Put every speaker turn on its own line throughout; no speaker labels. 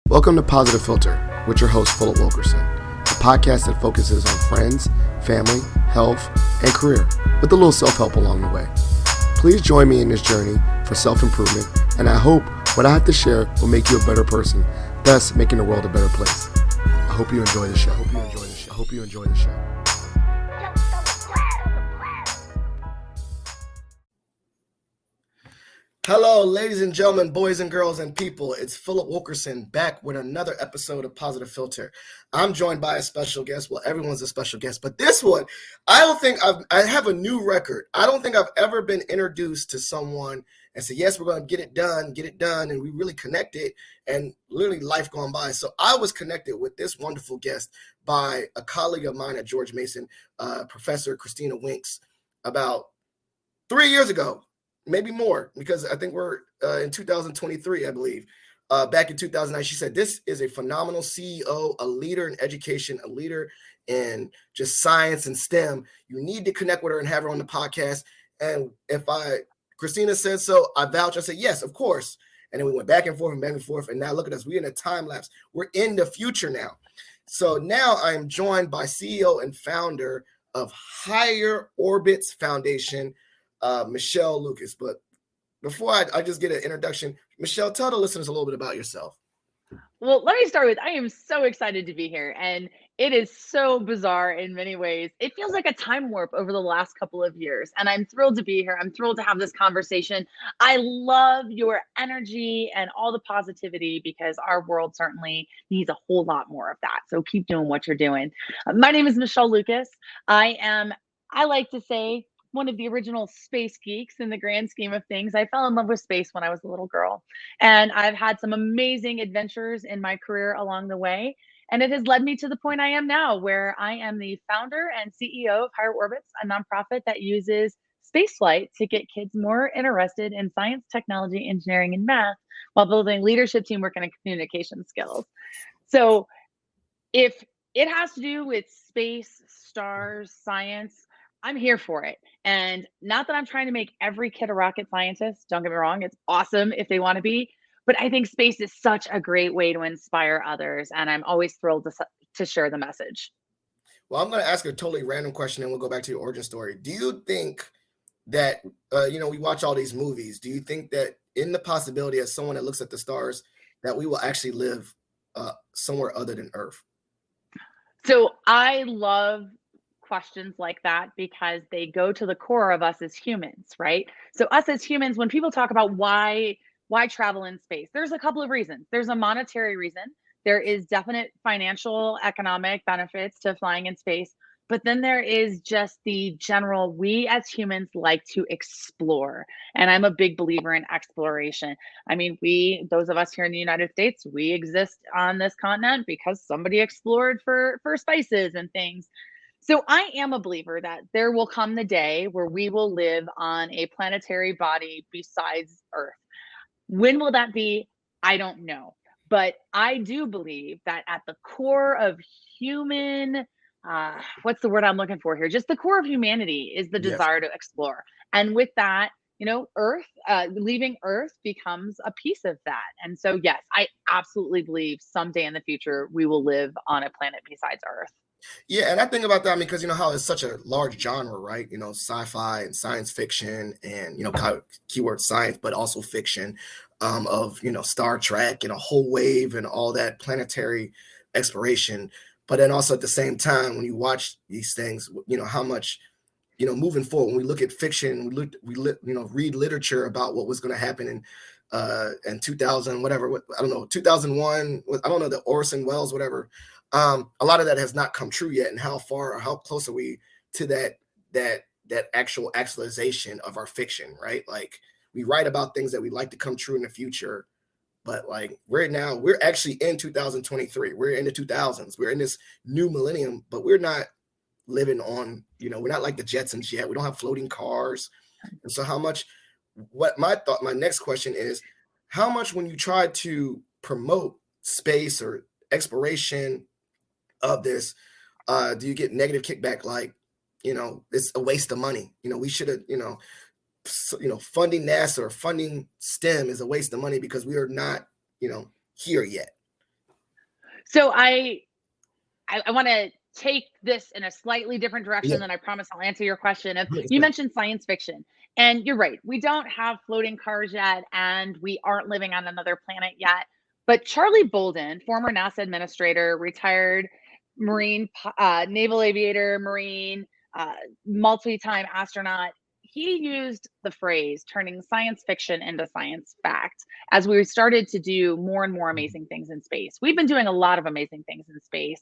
Welcome to Positive Philter with your host, Philip Wilkerson, a podcast that focuses on friends, family, health, and career, with a little self-help along the way. Please join me in this journey for self-improvement, and I hope what I have to share will make you a better person, thus making the world a better place. I hope you enjoy the show. I hope you enjoy the show. Hello, ladies and gentlemen, boys and girls and people. It's Philip Wilkerson back with another episode of Positive Philter. I'm joined by a special guest. Well, everyone's a special guest, but this one, I have a new record. I don't think I've ever been introduced to someone and said, yes, we're going to get it done, and we really connected, and literally life gone by. So I was connected with this wonderful guest by a colleague of mine at George Mason, Professor Christina Winks, about 3 years ago. Maybe more, because I think we're in 2023, I believe. Back in 2009, she said, this is a phenomenal CEO, a leader in education, a leader in just science and STEM. You need to connect with her and have her on the podcast. And Christina said so, I vouch. I said, yes, of course. And then we went back and forth. And now look at us. We're in a time lapse. We're in the future now. So now I am joined by CEO and founder of Higher Orbits Foundation, Michelle Lucas. But before I just get an introduction, Michelle, tell the listeners a little bit about yourself.
Well, let me start with, I am so excited to be here, and it is so bizarre in many ways. It feels like a time warp over the last couple of years, and I'm thrilled to be here. I'm thrilled to have this conversation. I love your energy and all the positivity, because our world certainly needs a whole lot more of that. So keep doing what you're doing. My name is Michelle Lucas. I like to say, one of the original space geeks in the grand scheme of things. I fell in love with space when I was a little girl, and I've had some amazing adventures in my career along the way. And it has led me to the point I am now, where I am the founder and CEO of Higher Orbits, a nonprofit that uses spaceflight to get kids more interested in science, technology, engineering, and math, while building leadership, teamwork, and communication skills. So if it has to do with space, stars, science, I'm here for it. And not that I'm trying to make every kid a rocket scientist. Don't get me wrong. It's awesome if they want to be. But I think space is such a great way to inspire others. And I'm always thrilled to share the message.
Well, I'm going to ask a totally random question, and we'll go back to your origin story. Do you think that, we watch all these movies. Do you think that in the possibility, as someone that looks at the stars, that we will actually live somewhere other than Earth?
So I love questions like that, because they go to the core of us as humans, right? So us as humans, when people talk about why travel in space, there's a couple of reasons. There's a monetary reason. There is definite financial, economic benefits to flying in space. But then there is just the general, we as humans like to explore. And I'm a big believer in exploration. I mean, those of us here in the United States, we exist on this continent because somebody explored for spices and things. So I am a believer that there will come the day where we will live on a planetary body besides Earth. When will that be? I don't know. But I do believe that at the core of human, what's the word I'm looking for here? Just the core of humanity is the desire to explore. And with that, Earth, leaving Earth becomes a piece of that. And so, yes, I absolutely believe someday in the future, we will live on a planet besides Earth.
Yeah, and I think about that because how it's such a large genre, right? Sci-fi and science fiction, and keyword science, but also fiction, of Star Trek and a whole wave and all that planetary exploration. But then also at the same time, when you watch these things, how much moving forward, when we look at fiction, we read literature about what was going to happen in 2000, whatever, I don't know, 2001, I don't know, the Orson Welles, whatever. A lot of that has not come true yet. And how far or how close are we to that actual actualization of our fiction, right? Like, we write about things that we'd like to come true in the future, but like we're actually in 2023. We're in the 2000s. We're in this new millennium, but we're not living on, we're not like the Jetsons yet. We don't have floating cars. And so my next question is, how much, when you try to promote space or exploration of this, do you get negative kickback? Like, it's a waste of money. We should have, funding NASA or funding STEM is a waste of money because we are not, here yet.
So I want to take this in a slightly different
Yeah.
direction, than I promise I'll answer your question. Of, you
100%.
mentioned science fiction, and you're right. We don't have floating cars yet, and we aren't living on another planet yet. But Charlie Bolden, former NASA administrator, retired Marine, naval aviator, Marine, uh, multi-time astronaut, he used the phrase turning science fiction into science fact as we started to do more and more
Mhm.
amazing things in space. We've been doing a lot of amazing things in space,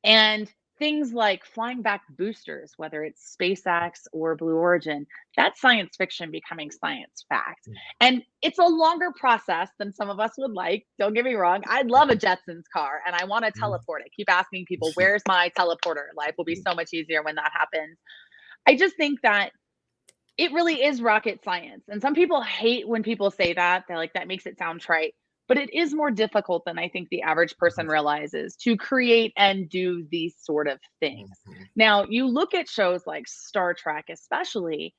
and things like flying back boosters, whether it's SpaceX or Blue Origin, that's science fiction becoming science fact. And it's a longer process than some of us would like. Don't get me wrong. I'd love a Jetsons car and I want to
Mhm.
teleport. I keep asking people, where's my teleporter? Life will be so much easier when that happens. I just think that it really is rocket science. And some people hate when people say that. They're like, that makes it sound trite. But it is more difficult than I think the average person realizes to create and do these sort of things.
Mhm.
Now, you look at shows like Star Trek, especially,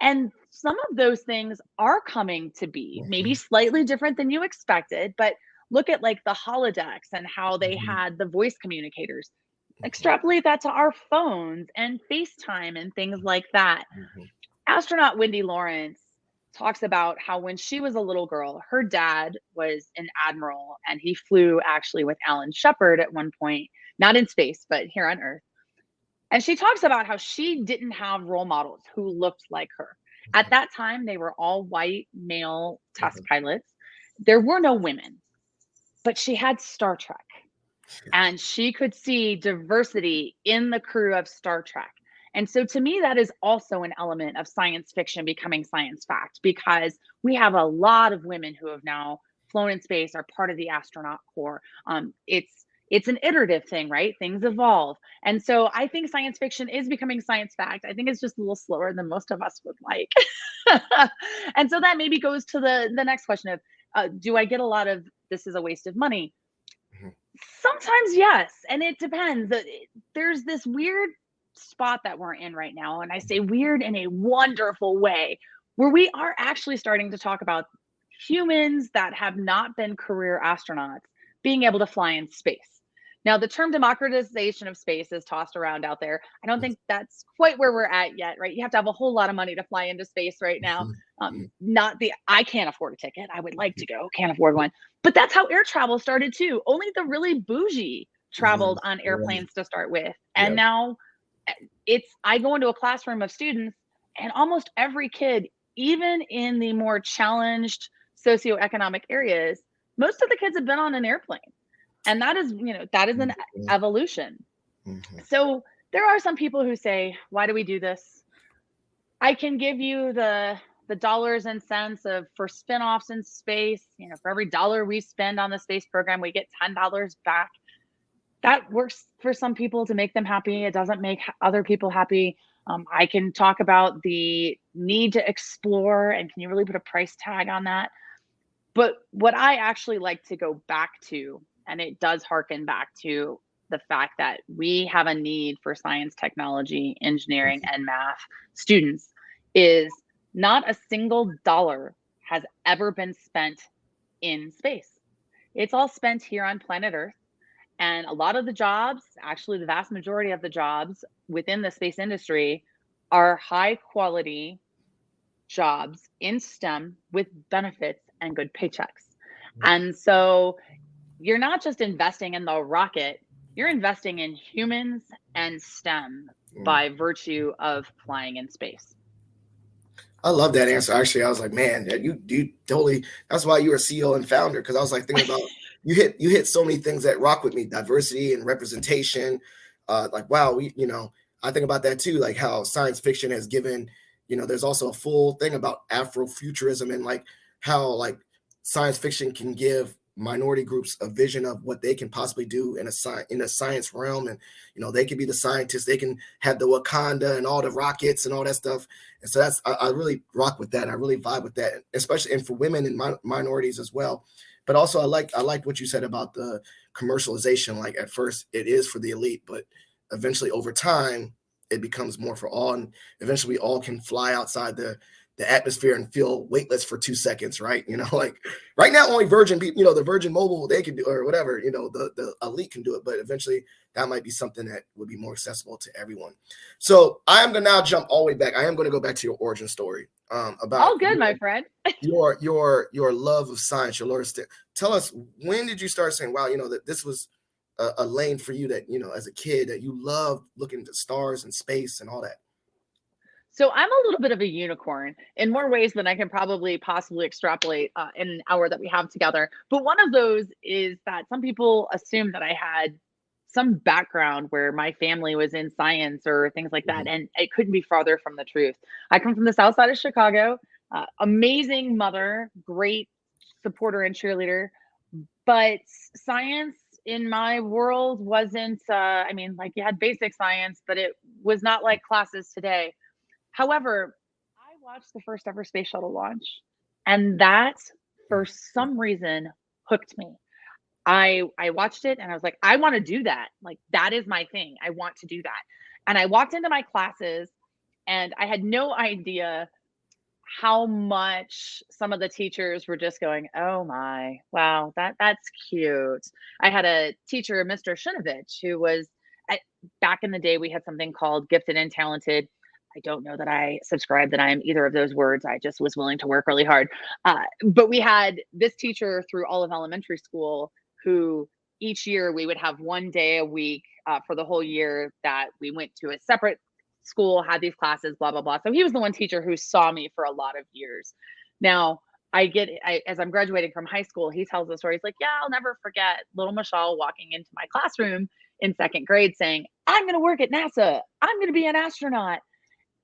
and some of those things are coming to be maybe
Mhm.
slightly different than you expected. But look at like the holodecks and how they
Mhm.
had the voice communicators.
Mhm.
Extrapolate that to our phones and FaceTime and things like that.
Mhm.
Astronaut Wendy Lawrence talks about how when she was a little girl, her dad was an admiral and he flew actually with Alan Shepard at one point, not in space, but here on Earth. And she talks about how she didn't have role models who looked like her. At that time, they were all white male test
Mhm.
pilots. There were no women, but she had Star Trek and she could see diversity in the crew of Star Trek. And so to me, that is also an element of science fiction becoming science fact, because we have a lot of women who have now flown in space, are part of the astronaut corps. It's an iterative thing, right? Things evolve. And so I think science fiction is becoming science fact. I think it's just a little slower than most of us would like. And so that maybe goes to the next question of, do I get a lot of this is a waste of money?
Mhm.
Sometimes yes, and it depends. There's this weird spot that we're in right now, and I say weird in a wonderful way, where we are actually starting to talk about humans that have not been career astronauts being able to fly in space. Now, the term democratization of space is tossed around out there. I don't think that's quite where we're at yet, right? You have to have a whole lot of money to fly into space right now.
Mhm. Mhm.
Not the I can't afford a ticket. I would like to go, can't afford one. But that's how air travel started too. Only the really bougie
Mhm.
traveled on
Right.
airplanes to start with. And
Yep.
now it's I go into a classroom of students and almost every kid, even in the more challenged socioeconomic areas, most of the kids have been on an airplane. And that is, that is an
Mhm.
evolution.
Mhm.
So there are some people who say, why do we do this? I can give you the dollars and cents of for spin-offs in space. For every dollar we spend on the space program, we get $10 back. That works for some people to make them happy. It doesn't make other people happy. I can talk about the need to explore, and can you really put a price tag on that? But what I actually like to go back to, and it does harken back to the fact that we have a need for science, technology, engineering,
Mhm.
and math students, is not a single dollar has ever been spent in space. It's all spent here on planet Earth. And a lot of the jobs, actually, the vast majority of the jobs within the space industry, are high quality jobs in STEM with benefits and good paychecks. And so you're not just investing in the rocket, you're investing in humans and STEM
Mhm.
by virtue of flying in space.
I love that answer. Actually, I was like, man, you totally. That's why you're a CEO and founder, because I was like thinking about you hit so many things that rock with me: diversity and representation. Like, wow, I think about that too, like how science fiction has given. There's also a full thing about Afrofuturism and like how like science fiction can give minority groups a vision of what they can possibly do in a science realm, and they can be the scientists, they can have the Wakanda and all the rockets and all that stuff. And so I really rock with that. I really vibe with that, especially and for women and minorities as well. But also I like what you said about the commercialization. Like at first it is for the elite, but eventually over time it becomes more for all, and eventually we all can fly outside the atmosphere and feel weightless for 2 seconds, right? Like right now, only Virgin people, the Virgin Mobile, they can do, or whatever, the elite can do it, but eventually that might be something that would be more accessible to everyone. So I am going to now jump all the way back. I am going to go back to your origin story about
All good, my friend.
your love of science, your love. Tell us, when did you start saying, wow, that this was a lane for you, that, as a kid, that you loved looking at the stars and space and all that?
So I'm a little bit of a unicorn in more ways than I can probably possibly extrapolate in an hour that we have together. But one of those is that some people assume that I had some background where my family was in science or things like that. And it couldn't be farther from the truth. I come from the south side of Chicago, amazing mother, great supporter and cheerleader. But science in my world wasn't, like you had basic science, but it was not like classes today. However, I watched the first ever space shuttle launch, and that, for some reason, hooked me. I watched it and I was like, I want to do that. Like, that is my thing. I want to do that. And I walked into my classes and I had no idea how much some of the teachers were just going, "Oh my, wow, that's cute." I had a teacher, Mr. Shinovich, who was back in the day, we had something called gifted and talented. I don't know that I subscribe that I am either of those words. I just was willing to work really hard. But we had this teacher through all of elementary school who each year we would have one day a week for the whole year that we went to a separate school, had these classes, blah, blah, blah. So he was the one teacher who saw me for a lot of years. Now, as I'm graduating from high school, he tells the story. He's like, yeah, I'll never forget little Michelle walking into my classroom in second grade saying, I'm going to work at NASA. I'm going to be an astronaut.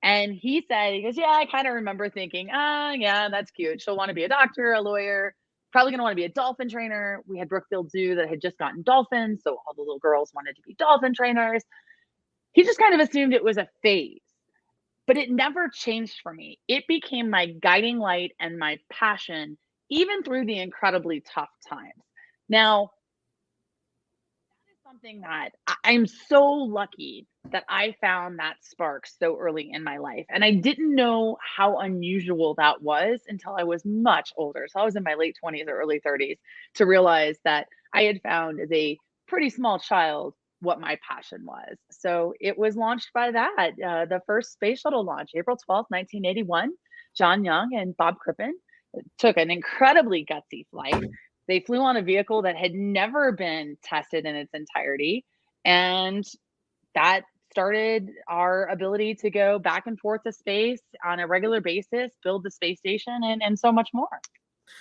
And he goes, yeah, I kind of remember thinking, yeah, that's cute. She'll want to be a doctor, a lawyer, probably going to want to be a dolphin trainer. We had Brookfield Zoo that had just gotten dolphins. So all the little girls wanted to be dolphin trainers. He just kind of assumed it was a phase, but it never changed for me. It became my guiding light and my passion, even through the incredibly tough times. Now, that is something that I'm so lucky that I found that spark so early in my life. And I didn't know how unusual that was until I was much older. So I was in my late 20s or early 30s to realize that I had found, as a pretty small child, what my passion was. So it was launched by that. The first space shuttle launch, April 12th, 1981. John Young and Bob Crippen took an incredibly gutsy flight. They flew on a vehicle that had never been tested in its entirety. And that started our ability to go back and forth to space on a regular basis, build the space station, and so much more.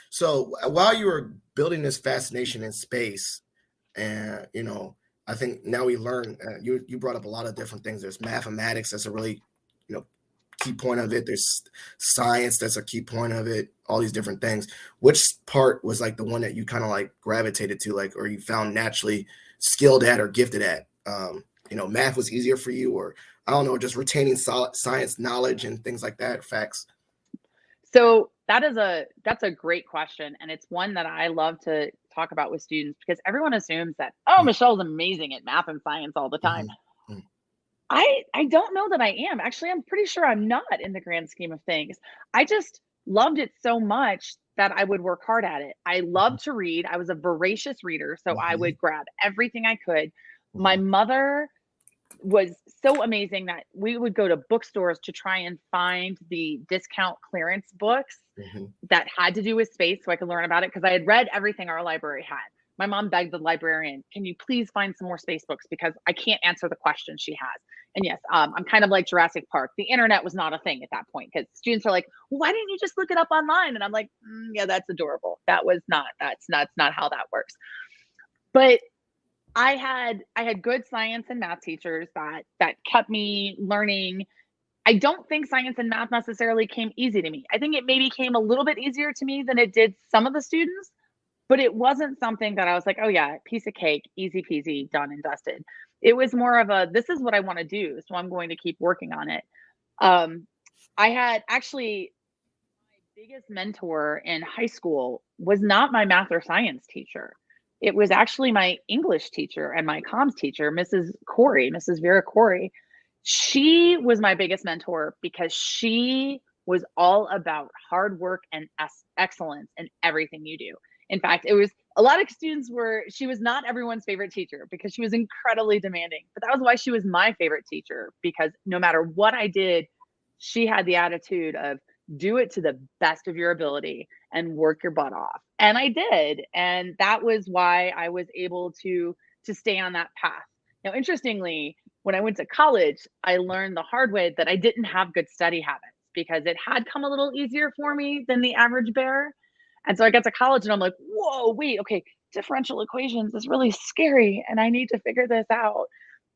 So while you were building this fascination in space, and I think now we learn. You brought up a lot of different things. There's mathematics that's a really key point of it. There's science that's a key point of it. All these different things. Which part was like the one that you kind of like gravitated to, like, or you found naturally skilled at or gifted at? Math was easier for you, or I don't know, just retaining solid science knowledge and things like that, facts?
So that's a great question. And it's one that I love to talk about with students, because everyone assumes that, oh, Michelle's amazing at math and science all the time.
Mm-hmm.
I don't know that I am. Actually, I'm pretty sure I'm not, in the grand scheme of things. I just loved it so much that I would work hard at it. I loved to read. I was a voracious reader, so I would grab everything I could. My mother was so amazing that we would go to bookstores to try and find the discount clearance books that had to do with space so I could learn about it, because I had read everything our library had. My mom begged the librarian, can you please find some more space books, because I can't answer the questions she has. And yes, I'm kind of like Jurassic Park. The internet was not a thing at that point, because students are like, well, why didn't you just look it up online? And I'm like, yeah, that's adorable. That's not how that works. But I had good science and math teachers that kept me learning. I don't think science and math necessarily came easy to me. I think it maybe came a little bit easier to me than it did some of the students, but it wasn't something that I was like, oh yeah, piece of cake, easy peasy, done and dusted. It was more of a, this is what I want to do, so I'm going to keep working on it. I had actually, my biggest mentor in high school was not my math or science teacher. It was actually my English teacher and my comms teacher, Mrs. Vera Corey. She was my biggest mentor because she was all about hard work and excellence in everything you do. In fact, it was a lot of students she was not everyone's favorite teacher because she was incredibly demanding, but that was why she was my favorite teacher, because no matter what I did, she had the attitude of do it to the best of your ability and work your butt off. And I did. And that was why I was able to stay on that path. Now, interestingly, when I went to college, I learned the hard way that I didn't have good study habits because it had come a little easier for me than the average bear. And so I got to college and I'm like, whoa, wait, okay, differential equations is really scary and I need to figure this out.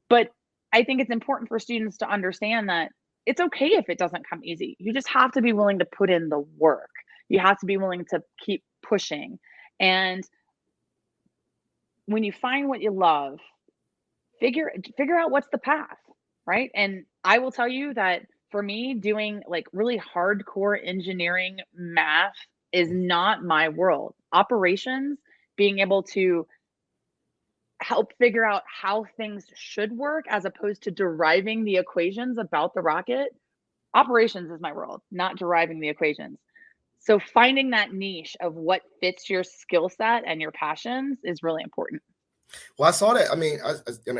But I think it's important for students to understand that it's okay if it doesn't come easy. You just have to be willing to put in the work. You have to be willing to keep pushing. And when you find what you love, figure out what's the path, right? And I will tell you that for me, doing like really hardcore engineering math is not my world. Operations, being able to help figure out how things should work as opposed to deriving the equations about the rocket. Operations is my world, not deriving the equations. So finding that niche of what fits your skill set and your passions is really important.
Well, I saw that. I mean,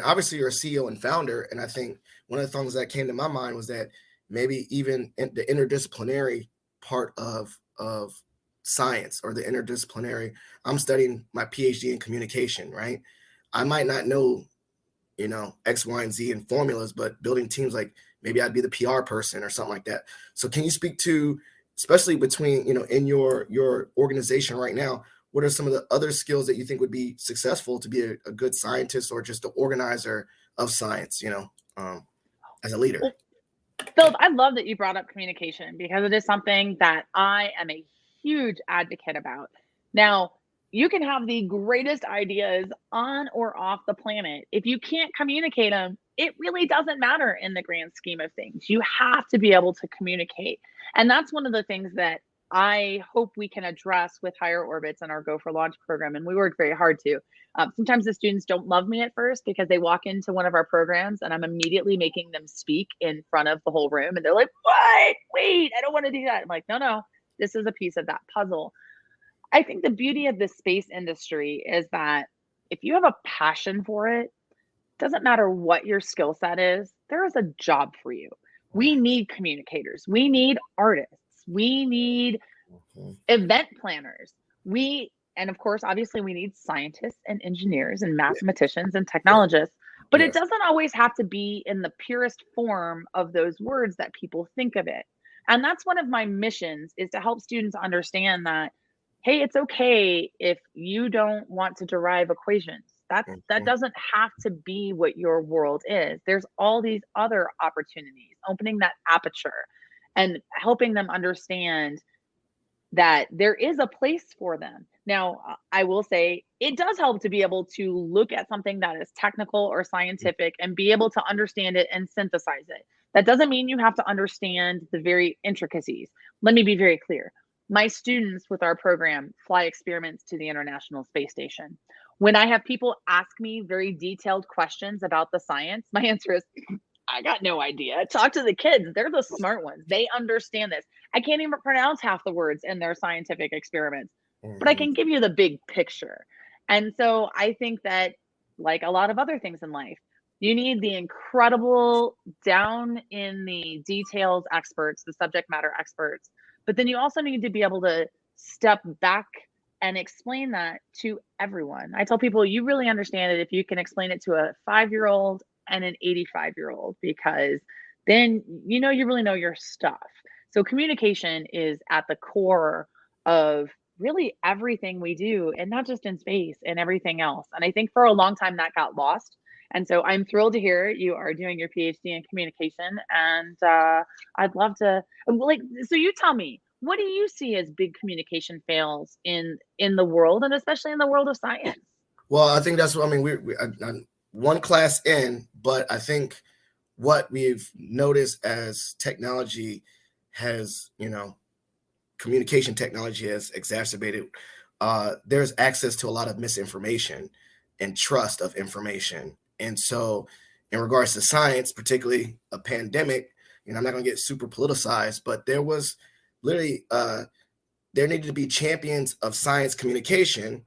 obviously you're a CEO and founder, and I think one of the things that came to my mind was that maybe even the interdisciplinary part of science, or the interdisciplinary. I'm studying my PhD in communication, right? I might not know, X, Y, and Z in formulas, but building teams, like maybe I'd be the PR person or something like that. So can you speak to, especially between, in your organization right now, what are some of the other skills that you think would be successful to be a good scientist or just an organizer of science, as a leader?
Well, Philip, I love that you brought up communication because it is something that I am a huge advocate about. Now, you can have the greatest ideas on or off the planet. If you can't communicate them, it really doesn't matter in the grand scheme of things. You have to be able to communicate. And that's one of the things that I hope we can address with Higher Orbits and our Go for Launch program. And we work very hard to. Sometimes the students don't love me at first because they walk into one of our programs and I'm immediately making them speak in front of the whole room. And they're like, what? Wait, I don't want to do that. I'm like, no, this is a piece of that puzzle. I think the beauty of the space industry is that if you have a passion for it, doesn't matter what your skill set is, there is a job for you. We need communicators. We need artists. We need event planners. And of course, obviously, we need scientists and engineers and mathematicians and technologists, but it doesn't always have to be in the purest form of those words that people think of it. And that's one of my missions, is to help students understand that, hey, it's okay if you don't want to derive equations. That doesn't have to be what your world is. There's all these other opportunities, opening that aperture and helping them understand that there is a place for them. Now, I will say it does help to be able to look at something that is technical or scientific and be able to understand it and synthesize it. That doesn't mean you have to understand the very intricacies. Let me be very clear. My students with our program fly experiments to the International Space Station. When I have people ask me very detailed questions about the science, my answer is, I got no idea. Talk to the kids. They're the smart ones. They understand this. I can't even pronounce half the words in their scientific experiments, but I can give you the big picture. And so I think that, like a lot of other things in life, you need the incredible down in the details experts, the subject matter experts, but then you also need to be able to step back and explain that to everyone. I tell people, you really understand it if you can explain it to a 5-year-old and an 85-year-old, because then you really know your stuff. So communication is at the core of really everything we do, and not just in space, and everything else. And I think for a long time that got lost. And so I'm thrilled to hear you are doing your PhD in communication. And I'd love to, so you tell me, what do you see as big communication fails in the world, and especially in the world of science?
Well, I think that's what, I'm one class in, but I think what we've noticed as technology has, communication technology has exacerbated, there's access to a lot of misinformation and trust of information. And so in regards to science, particularly a pandemic, I'm not going to get super politicized, but there was literally there needed to be champions of science communication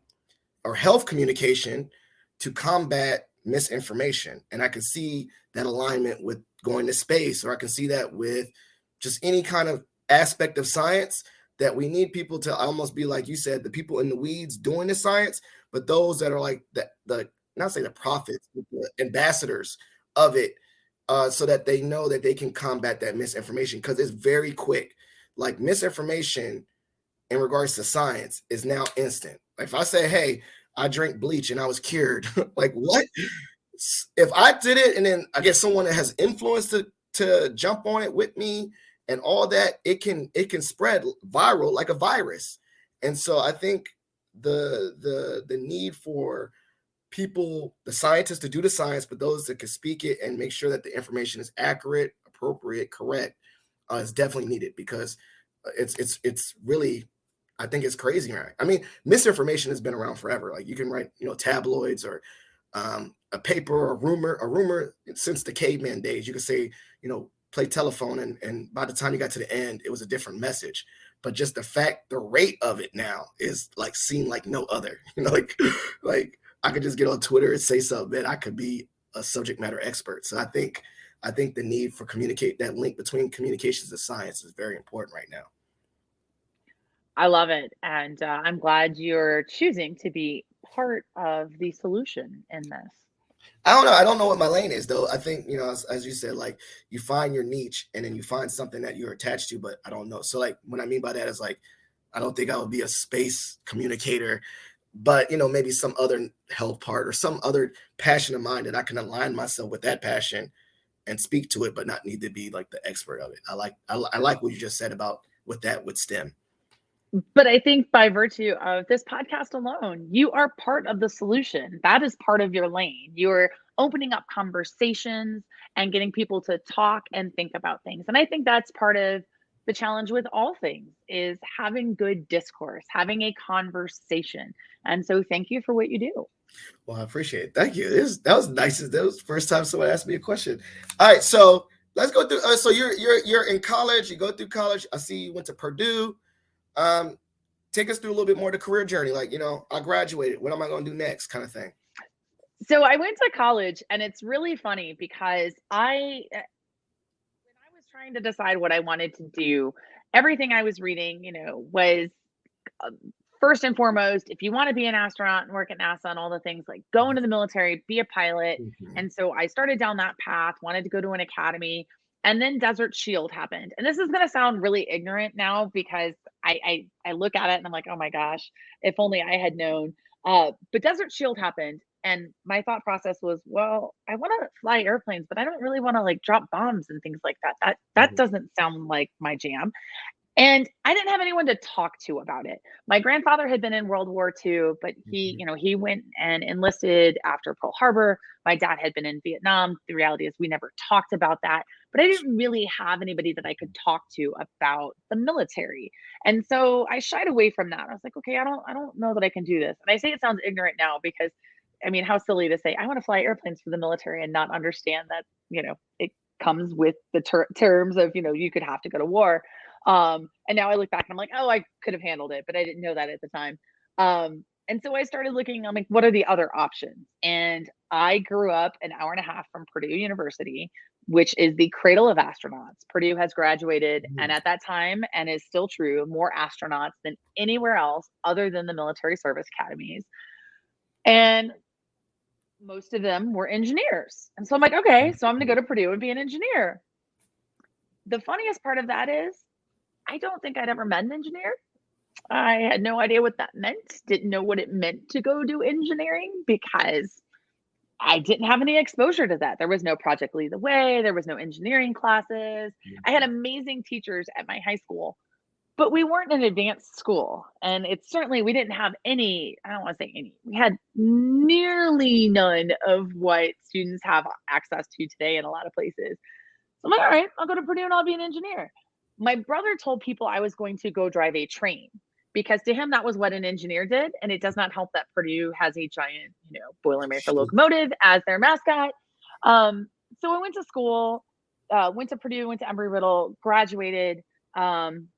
or health communication to combat misinformation. And I can see that alignment with going to space, or I can see that with just any kind of aspect of science, that we need people to almost be, like you said, the people in the weeds doing the science, but those that are like the not say the prophets, but the ambassadors of it, so that they know that they can combat that misinformation, because it's very quick. Like, misinformation in regards to science is now instant. Like, if I say, hey, I drink bleach and I was cured, like, what? If I did it and then I get someone that has influence to jump on it with me and all that, it can spread viral like a virus. And so I think the need for people, the scientists, to do the science, but those that can speak it and make sure that the information is accurate, appropriate, correct, is definitely needed, because it's really, I think it's crazy, right? I mean, misinformation has been around forever. Like, you can write, tabloids, or a paper, or a rumor since the caveman days. You could say, play telephone, and by the time you got to the end, it was a different message. But just the rate of it now is like seen like no other. Like I could just get on Twitter and say something, and I could be a subject matter expert. So I think the need for that link between communications and science is very important right now.
I love it. And I'm glad you're choosing to be part of the solution in this.
I don't know. I don't know what my lane is, though. I think, as you said, like, you find your niche and then you find something that you're attached to, but I don't know. So, like, what I mean by that is, like, I don't think I would be a space communicator, but, maybe some other health part or some other passion of mine that I can align myself with that passion and speak to it, but not need to be like the expert of it. I like what you just said about with STEM.
But I think by virtue of this podcast alone, you are part of the solution. That is part of your lane. You're opening up conversations and getting people to talk and think about things. And I think that's part of the challenge with all things, is having good discourse, having a conversation. And so thank you for what you do.
Well, I appreciate it. Thank you. That was nice. That was the first time someone asked me a question. All right, so let's go through. So you're in college. You go through college. I see you went to Purdue. Take us through a little bit more the career journey. Like, I graduated. What am I going to do next, kind of thing?
So I went to college, and it's really funny because when I was trying to decide what I wanted to do, everything I was reading, was first and foremost, if you want to be an astronaut and work at NASA and all the things, like, go into the military, be a pilot.
Mm-hmm.
And so I started down that path, wanted to go to an academy, and then Desert Shield happened. And this is going to sound really ignorant now, because I look at it and I'm like, oh my gosh, if only I had known. But Desert Shield happened, and my thought process was, well, I want to fly airplanes, but I don't really want to, like, drop bombs and things like that. That doesn't sound like my jam. And I didn't have anyone to talk to about it. My grandfather had been in World War II, but he went and enlisted after Pearl Harbor. My dad had been in Vietnam. The reality is we never talked about that, but I didn't really have anybody that I could talk to about the military. And so I shied away from that. I was like, okay, I don't know that I can do this. And I say it sounds ignorant now, because I mean, how silly to say I want to fly airplanes for the military and not understand that, it comes with the terms of, you could have to go to war. And now I look back and I'm like, oh, I could have handled it, but I didn't know that at the time. And so I started looking, I'm like, what are the other options? And I grew up an hour and a half from Purdue University, which is the cradle of astronauts. Purdue has graduated, and at that time, and is still true, more astronauts than anywhere else other than the military service academies. And most of them were engineers. And so I'm like, okay, so I'm going to go to Purdue and be an engineer. The funniest part of that is, I don't think I'd ever met an engineer. I had no idea what that meant. Didn't know what it meant to go do engineering, because I didn't have any exposure to that. There was no Project Lead the Way. There was no engineering classes. I had amazing teachers at my high school, but we weren't an advanced school. And we didn't have any, I don't want to say any, we had nearly none of what students have access to today in a lot of places. So I'm like, all right, I'll go to Purdue and I'll be an engineer. My brother told people I was going to go drive a train, because to him, that was what an engineer did. And it does not help that Purdue has a giant, Boilermaker locomotive as their mascot. So I went to school. went to Purdue, went to Embry-Riddle, graduated, um,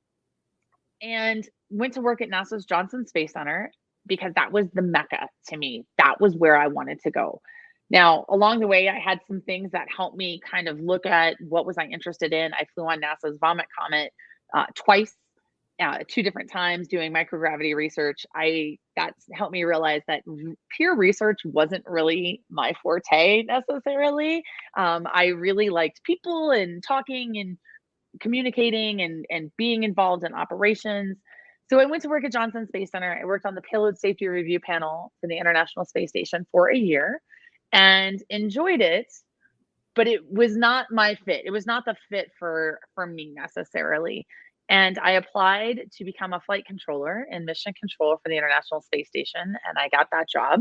and went to work at NASA's Johnson Space Center because that was the mecca to me. That was where I wanted to go. Now, along the way, I had some things that helped me kind of look at what was I interested in. I flew on NASA's Vomit Comet twice, two different times doing microgravity research. That's helped me realize that pure research wasn't really my forte necessarily. I really liked people and talking and communicating and being involved in operations. So I went to work at Johnson Space Center. I worked on the payload safety review panel for the International Space Station for a year and enjoyed it, but it was not my fit. It was not the fit for me necessarily. And I applied to become a flight controller and mission control for the International Space Station, and I got that job.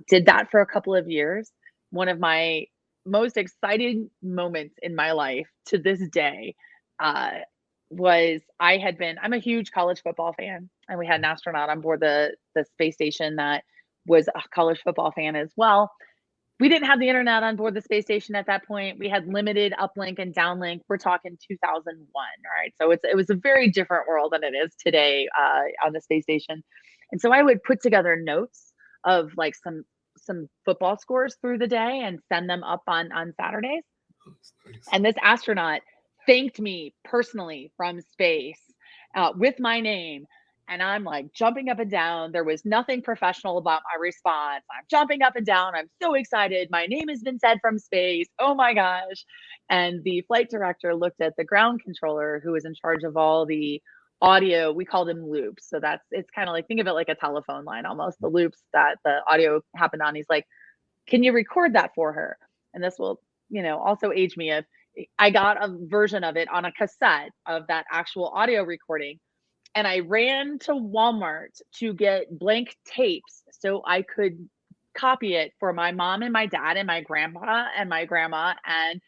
Did that for a couple of years. One of my most exciting moments in my life to this day uh, was I'm a huge college football fan, and we had an astronaut on board the space station that was a college football fan as well. We didn't have the internet on board the space station at that point. We had limited uplink and downlink. We're talking 2001, all right? So it was a very different world than it is today on the space station. And so I would put together notes of like some football scores through the day and send them up on Saturdays.
Nice.
And this astronaut thanked me personally from space with my name. And I'm like jumping up and down. There was nothing professional about my response. I'm jumping up and down. I'm so excited. My name has been said from space. Oh my gosh. And the flight director looked at the ground controller who was in charge of all the audio. We called them loops. So it's kind of like, think of it like a telephone line almost, the loops that the audio happened on. He's like, can you record that for her? And this will, also age me. If I got a version of it on a cassette of that actual audio recording, and I ran to Walmart to get blank tapes so I could copy it for my mom and my dad and my grandpa and my grandma. And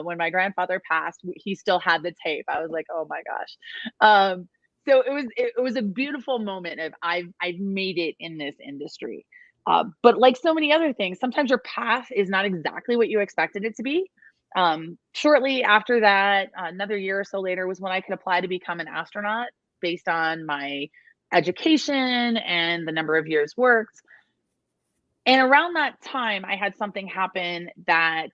when my grandfather passed, he still had the tape. I was like, oh my gosh. So it was a beautiful moment of I've made it in this industry. But like so many other things, sometimes your path is not exactly what you expected it to be. Shortly after that, another year or so later was when I could apply to become an astronaut based on my education and the number of years worked. And around that time, I had something happen that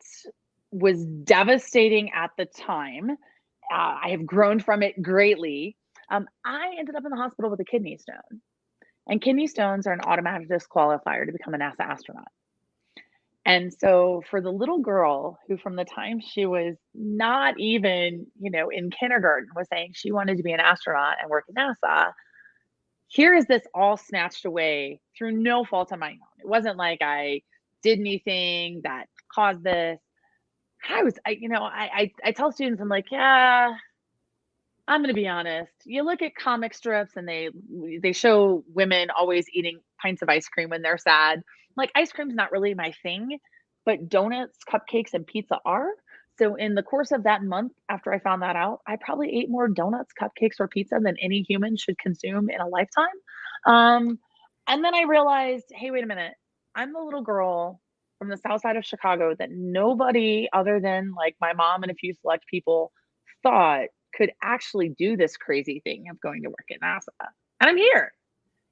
was devastating at the time. I have grown from it greatly. I ended up in the hospital with a kidney stone. And kidney stones are an automatic disqualifier to become a NASA astronaut. And so for the little girl who from the time she was not even, in kindergarten was saying she wanted to be an astronaut and work at NASA, here is this all snatched away through no fault of my own. It wasn't like I did anything that caused this. I tell students, I'm like, yeah, I'm going to be honest. You look at comic strips and they show women always eating pints of ice cream when they're sad. Like ice cream's not really my thing, but donuts, cupcakes, and pizza are. So in the course of that month after I found that out, I probably ate more donuts, cupcakes, or pizza than any human should consume in a lifetime. And then I realized, hey, wait a minute. I'm the little girl from the south side of Chicago that nobody other than like my mom and a few select people thought could actually do this crazy thing of going to work at NASA. And I'm here.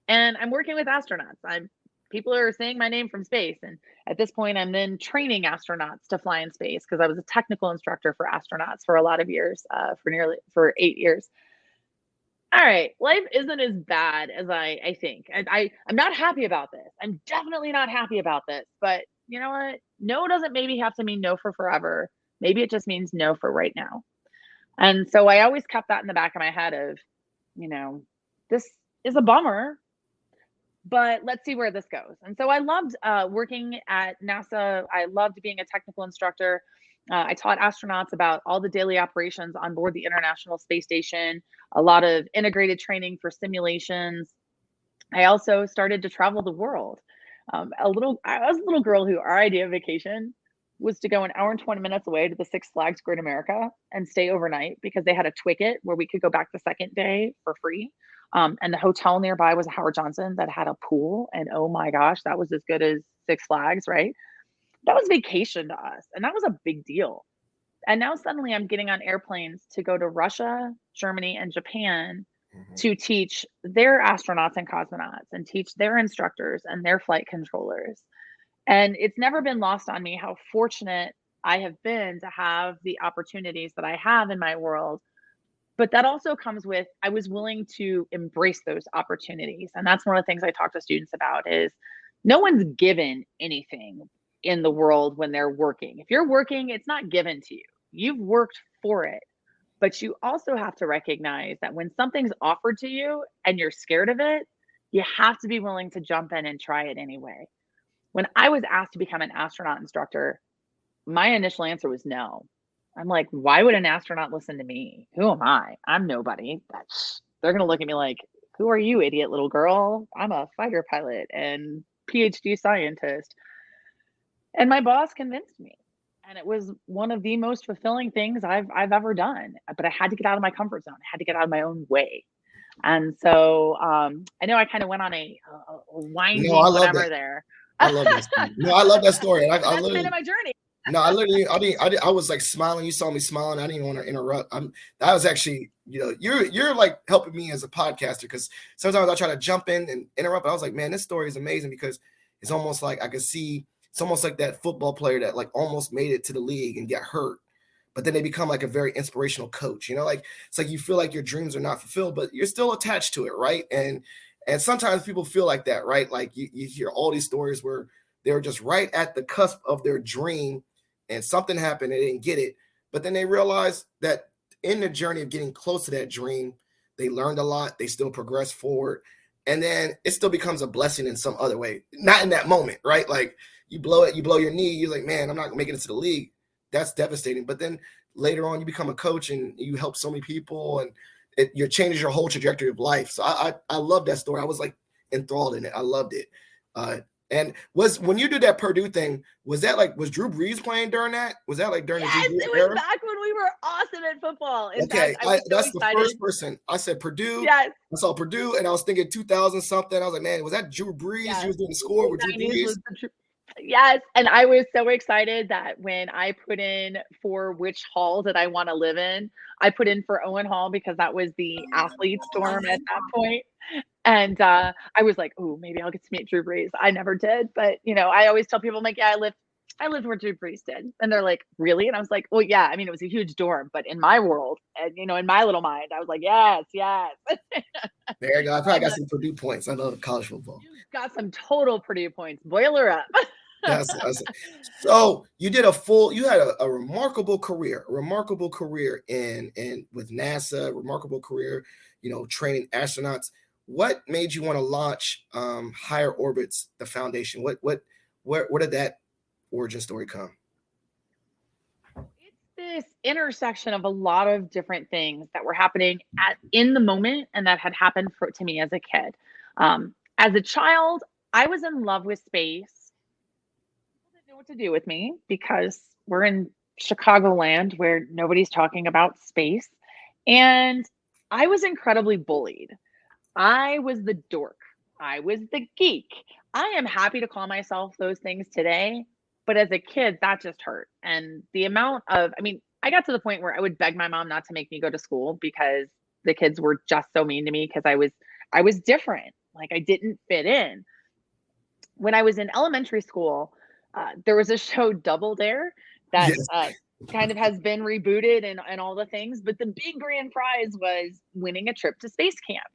And I'm working with astronauts. People are saying my name from space. And at this point, I'm then training astronauts to fly in space because I was a technical instructor for astronauts for a lot of years, for 8 years. All right, life isn't as bad as I think. I'm not happy about this. I'm definitely not happy about this. But you know what? No doesn't maybe have to mean no for forever. Maybe it just means no for right now. And so I always kept that in the back of my head of, this is a bummer, but let's see where this goes. And so I loved working at NASA. I loved being a technical instructor. I taught astronauts about all the daily operations on board the International Space Station, a lot of integrated training for simulations. I also started to travel the world. I was a little girl who our idea of vacation was to go an hour and 20 minutes away to the Six Flags Great America and stay overnight because they had a Twicket where we could go back the second day for free. And the hotel nearby was a Howard Johnson that had a pool. And oh my gosh, that was as good as Six Flags, right? That was vacation to us. And that was a big deal. And now suddenly I'm getting on airplanes to go to Russia, Germany, and Japan
Mhm.
to teach their astronauts and cosmonauts and teach their instructors and their flight controllers. And it's never been lost on me how fortunate I have been to have the opportunities that I have in my world. But that also comes with I was willing to embrace those opportunities. And that's one of the things I talk to students about is no one's given anything in the world when they're working. If you're working, it's not given to you. You've worked for it. But you also have to recognize that when something's offered to you and you're scared of it, you have to be willing to jump in and try it anyway. When I was asked to become an astronaut instructor, my initial answer was no. I'm like, why would an astronaut listen to me? Who am I? I'm nobody. They're going to look at me like, who are you, idiot little girl? I'm a fighter pilot and PhD scientist. And my boss convinced me. And it was one of the most fulfilling things I've ever done. But I had to get out of my comfort zone. I had to get out of my own way. And so I know I kind of went on a
No, I
winding
love
whatever
that.
there.
I love that story. No, I love that story. And
But
I
that's kind of
literally,
my journey.
no, I literally, I was like smiling. You saw me smiling. I didn't even want to interrupt. That was actually, you're like helping me as a podcaster because sometimes I try to jump in and interrupt. But I was like, man, this story is amazing because it's almost like I could see. It's almost like that football player that like almost made it to the league and get hurt, but then they become like a very inspirational coach. Like it's like you feel like your dreams are not fulfilled, but you're still attached to it, right? And sometimes people feel like that, right? Like you hear all these stories where they're just right at the cusp of their dream and something happened, they didn't get it. But then they realize that in the journey of getting close to that dream, they learned a lot, they still progress forward. And then it still becomes a blessing in some other way. Not in that moment, right? Like you blow it, you blow your knee, you're like, man, I'm not making it to the league. That's devastating. But then later on, you become a coach and you help so many people and you changes your whole trajectory of life. So I love that story. I was like enthralled in it. I loved it. And was when you did that Purdue thing, was Drew Brees playing during that? Was that like during the Drew
Yes,
Brees
it was
era?
back when we were awesome at football. In
Okay,
fact, I was so
that's the
excited.
first person I said Purdue.
Yes,
I saw Purdue, and I was thinking 2000 something. I was like, man, was that Drew Brees? You
yes.
was doing the
The
score with Drew
mid-90s
Brees.
was the yes, and I was so excited that when I put in for which hall did I wanna live in, I put in for Owen Hall because that was the athlete's dorm at that point, and, I was like, "Ooh, maybe I'll get to meet Drew Brees." I never did, but, I always tell people, I'm like, "Yeah, I lived where Drew Brees did." And they're like, "Really?" And I was like, "Well, yeah, I mean, it was a huge dorm, but in my world and, in my little mind, I was like, yes, yes."
There you go. I probably
And,
got some Purdue points. I love college football.
you got some total Purdue points. Boil her up.
That's so you did you had a remarkable career in with NASA, remarkable career, training astronauts. What made you want to launch Higher Orbits, the foundation? Where did that origin story come?
It's this intersection of a lot of different things that were happening in the moment and that had happened to me as a kid. As a child, I was in love with space. People didn't know what to do with me because we're in Chicagoland where nobody's talking about space. And I was incredibly bullied. I was the dork. I was the geek. I am happy to call myself those things today, but as a kid, that just hurt. And the amount of, I mean, I got to the point where I would beg my mom not to make me go to school because the kids were just so mean to me because I was different. Like I didn't fit in. When I was in elementary school, there was a show Double Dare that
Yes.
kind of has been rebooted and all the things, but the big grand prize was winning a trip to space camp.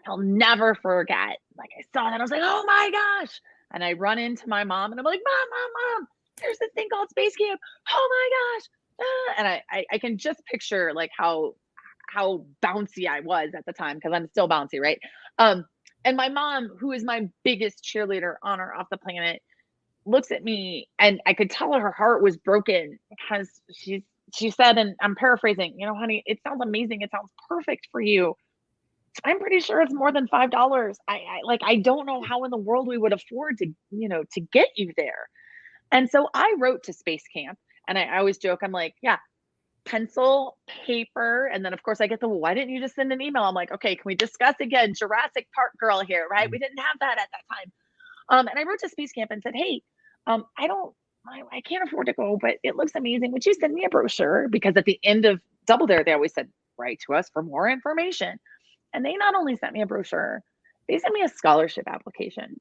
I'll never forget. Like I saw that, I was like, "Oh my gosh!" And I run into my mom, and I'm like, "Mom, mom, mom! There's this thing called space camp. Oh my gosh!" And I can just picture like how bouncy I was at the time because I'm still bouncy, right? Um, and my mom, who is my biggest cheerleader on or off the planet, looks at me, and I could tell her heart was broken because she said, and I'm paraphrasing, honey, it sounds amazing. It sounds perfect for you. I'm pretty sure it's more than $5. I don't know how in the world we would afford to get you there. And so I wrote to Space Camp and I always joke, I'm like, yeah, pencil, paper. And then of course I get well, why didn't you just send an email? I'm like, okay, can we discuss again? Jurassic Park girl here, right? We didn't have that at that time. And I wrote to Space Camp and said, hey, I don't I can't afford to go, but it looks amazing. Would you send me a brochure? Because at the end of Double Dare, they always said, write to us for more information. And they not only sent me a brochure, they sent me a scholarship application.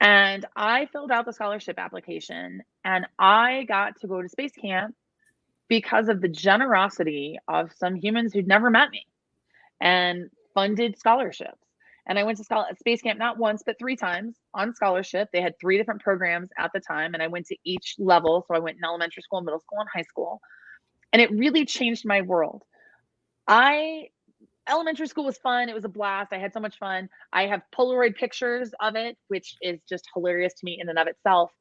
And I filled out the scholarship application and I got to go to space camp because of the generosity of some humans who'd never met me and funded scholarships. And I went to space camp not once, but 3 times on scholarship. They had 3 different programs at the time, and I went to each level. So I went in elementary school, middle school, and high school. And it really changed my world. Elementary school was fun. It was a blast. I had so much fun. I have Polaroid pictures of it, which is just hilarious to me in and of itself.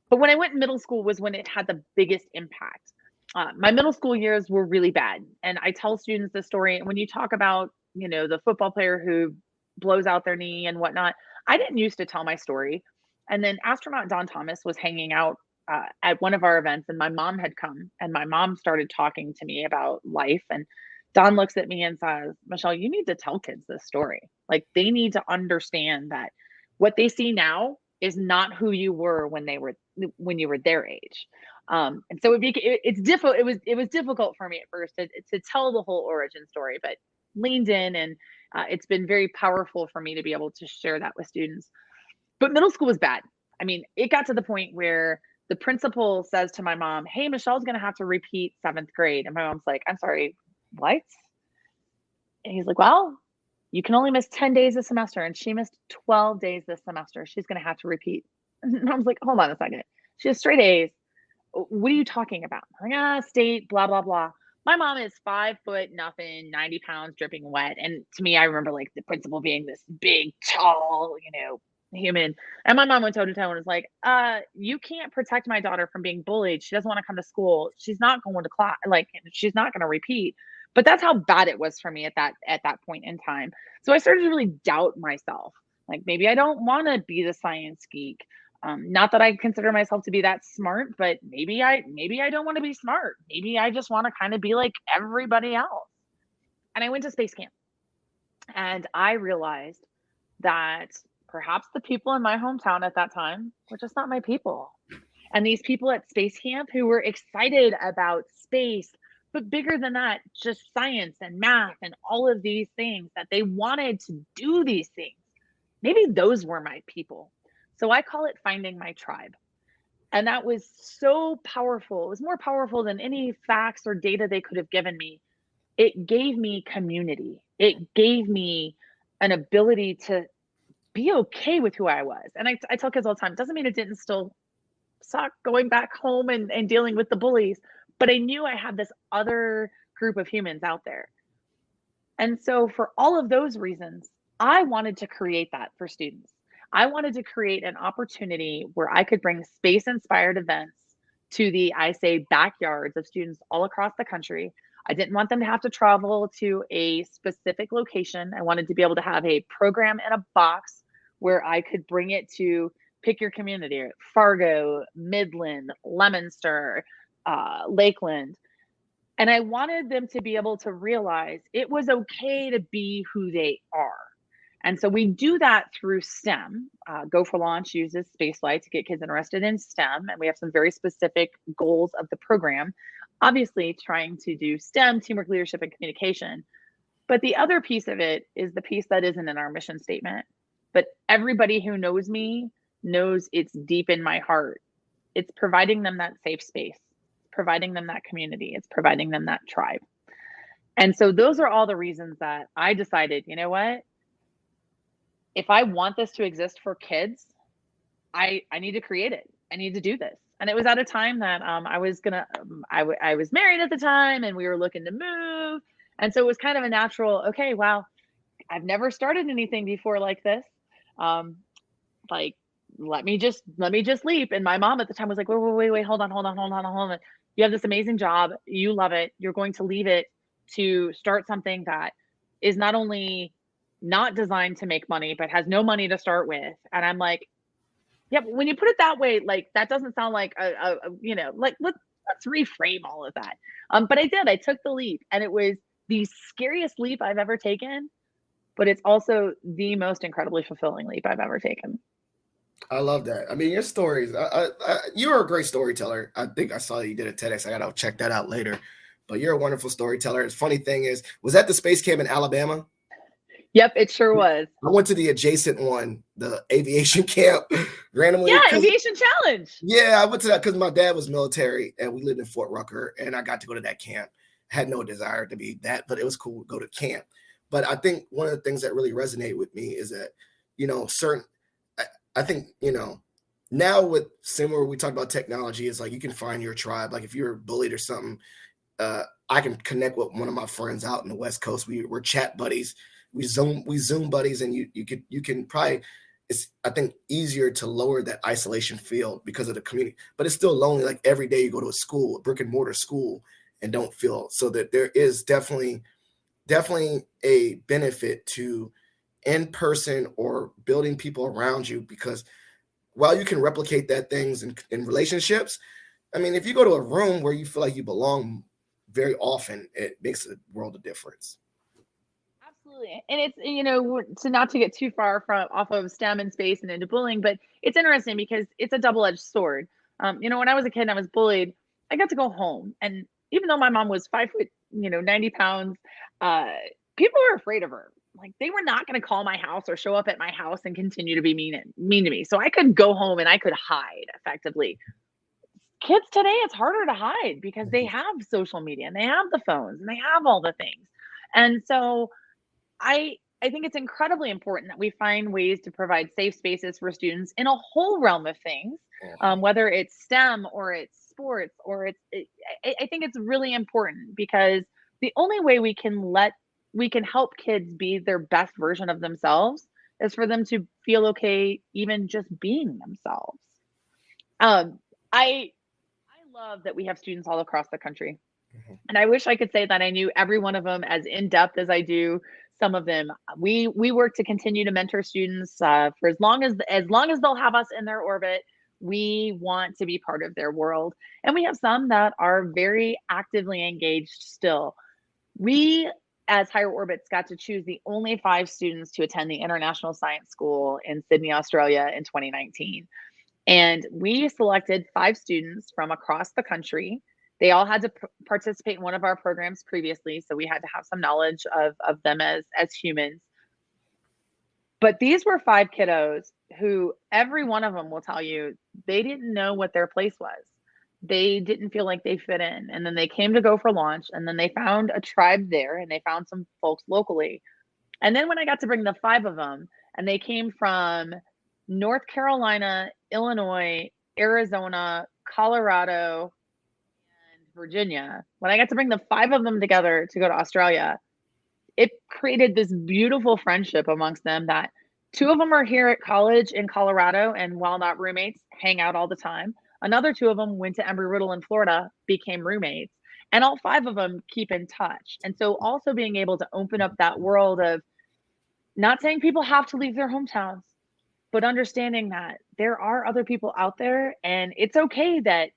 But when I went in middle school was when it had the biggest impact. My middle school years were really bad. And I tell students this story. When you talk about, the football player who blows out their knee and whatnot, I didn't used to tell my story. And then astronaut Don Thomas was hanging out at one of our events, and my mom had come, and my mom started talking to me about life. And Don looks at me and says, Michelle, you need to tell kids this story. Like, they need to understand that what they see now is not who you were when you were their age. And so it's difficult. It was difficult for me at first to tell the whole origin story, but leaned in, and it's been very powerful for me to be able to share that with students. But middle school was bad. I mean, it got to the point where the principal says to my mom, hey, Michelle's going to have to repeat 7th grade. And my mom's like, I'm sorry, what? And he's like, well, you can only miss 10 days a semester. And she missed 12 days this semester. She's going to have to repeat. And mom's like, hold on a second. She has straight A's. What are you talking about? I'm like, state, blah, blah, blah. My mom is 5 foot nothing, 90 pounds, dripping wet. And to me, I remember like the principal being this big, tall, human. And my mom went toe to toe and was like, you can't protect my daughter from being bullied. She doesn't want to come to school. She's not going to class. Like, she's not going to repeat. But that's how bad it was for me at that point in time. So I started to really doubt myself. Like, maybe I don't want to be the science geek. Not that I consider myself to be that smart, but maybe I don't want to be smart. Maybe I just want to kind of be like everybody else. And I went to space camp, and I realized that perhaps the people in my hometown at that time were just not my people. And these people at space camp who were excited about space, but bigger than that, just science and math and all of these things, that they wanted to do these things. Maybe those were my people. So I call it finding my tribe. And that was so powerful. It was more powerful than any facts or data they could have given me. It gave me community. It gave me an ability to be okay with who I was. And I tell kids all the time, it doesn't mean it didn't still suck going back home and dealing with the bullies, but I knew I had this other group of humans out there. And so for all of those reasons, I wanted to create that for students. I wanted to create an opportunity where I could bring space inspired events to the, I say, backyards of students all across the country. I didn't want them to have to travel to a specific location. I wanted to be able to have a program in a box where I could bring it to, pick your community, Fargo, Midland, Leominster, Lakeland. And I wanted them to be able to realize it was okay to be who they are. And so we do that through STEM. Go for Launch uses Spaceflight to get kids interested in STEM. And we have some very specific goals of the program, obviously trying to do STEM, teamwork, leadership, and communication. But the other piece of it is the piece that isn't in our mission statement. But everybody who knows me knows it's deep in my heart. It's providing them that safe space, providing them that community, it's providing them that tribe. And so those are all the reasons that I decided, you know what? If I want this to exist for kids, I need to create it. I need to do this. And it was at a time that I was married at the time, and we were looking to move. And so it was kind of a natural, okay, wow, I've never started anything before like this. Like, let me just leap. And my mom at the time was like, wait, hold on. You have this amazing job. You love it. You're going to leave it to start something that is not only not designed to make money, but has no money to start with. And I'm like, yeah, but when you put it that way, like, that doesn't sound like like, let's reframe all of that. But I did. I took the leap, and it was the scariest leap I've ever taken, but it's also the most incredibly fulfilling leap I've ever taken.
I love that. I mean, your stories. You're a great storyteller. I think I saw that you did a TEDx. I gotta check that out later. But you're a wonderful storyteller. The funny thing is, was that the space camp in Alabama?
Yep, it sure was.
I went to the adjacent one, the aviation camp, randomly.
Yeah, Aviation Challenge.
Yeah, I went to that because my dad was military and we lived in Fort Rucker, and I got to go to that camp. Had no desire to be that, but it was cool to go to camp. But I think one of the things that really resonate with me is that, certain, I think, now with similar, we talked about technology, is like you can find your tribe. Like if you're bullied or something, I can connect with one of my friends out in the West Coast. We're chat buddies. We Zoom buddies, and you can probably, it's, I think, easier to lower that isolation field because of the community. But it's still lonely. Like every day you go to a school, a brick and mortar school, and don't feel. So that there is definitely a benefit to in person or building people around you, because while you can replicate that things in relationships, I mean, if you go to a room where you feel like you belong very often, it makes a world of difference.
Absolutely. And it's, to not to get too far from off of STEM and space and into bullying, but it's interesting because it's a double-edged sword. When I was a kid and I was bullied, I got to go home. And even though my mom was 5 foot, 90 pounds, uh, people were afraid of her. Like they were not going to call my house or show up at my house and continue to be mean to me. So I could go home and I could hide effectively. Kids today, it's harder to hide because they have social media and they have the phones and they have all the things. And so I think it's incredibly important that we find ways to provide safe spaces for students in a whole realm of things, whether it's STEM or it's sports or I think it's really important because the only way we can help kids be their best version of themselves is for them to feel okay even just being themselves. Um, I love that we have students all across the country. And I wish I could say that I knew every one of them as in depth as I do some of them. We work to continue to mentor students for as long as they'll have us in their orbit. We want to be part of their world, and we have some that are very actively engaged still. We, as Higher Orbits, got to choose the only 5 students to attend the International Science School in Sydney, Australia in 2019. And we selected 5 students from across the country. They all had to participate in one of our programs previously, so we had to have some knowledge of them as humans. But these were 5 kiddos who every one of them will tell you they didn't know what their place was. They didn't feel like they fit in. And then they came to go for launch, and then they found a tribe there, and they found some folks locally. And then when I got to bring the 5 of them, and they came from North Carolina, Illinois, Arizona, Colorado, and Virginia, when I got to bring the 5 of them together to go to Australia, it created this beautiful friendship amongst them that 2 of them are here at college in Colorado, and while not roommates, hang out all the time. Another 2 of them went to Embry-Riddle in Florida, became roommates, and all 5 of them keep in touch. And so also being able to open up that world of not saying people have to leave their hometowns, but understanding that there are other people out there, and it's okay that,